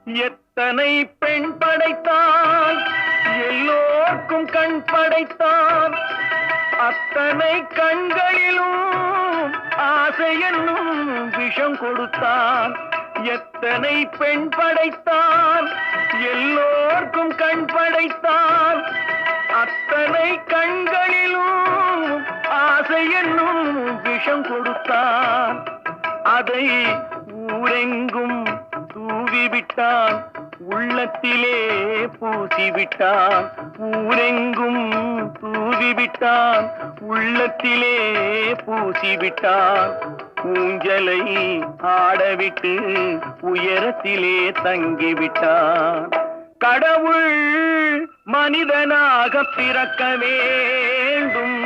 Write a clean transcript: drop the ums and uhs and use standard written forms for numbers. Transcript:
எத்தனை பெண் படைத்தான், எல்லோர்க்கும் கண் படைத்தான். அத்தனை கண்களிலும் ஆசை என்னும் விஷம் கொடுத்தான். எத்தனை பெண் படைத்தான், எல்லோர்க்கும் கண் படைத்தான். அத்தனை கண்களிலும் ஆசை என்னும் விஷம் கொடுத்தான். அதை ஊரெங்கும் தூவிவிட்டான், உள்ளத்திலே பூசிவிட்டான். ஊரெங்கும் தூவிவிட்டான், உள்ளத்திலே பூசிவிட்டான். ஊஞ்சலை ஆடவிட்டு உயரத்திலே தங்கிவிட்டான். கடவுள் மனிதனாக பிறக்க வேண்டும்,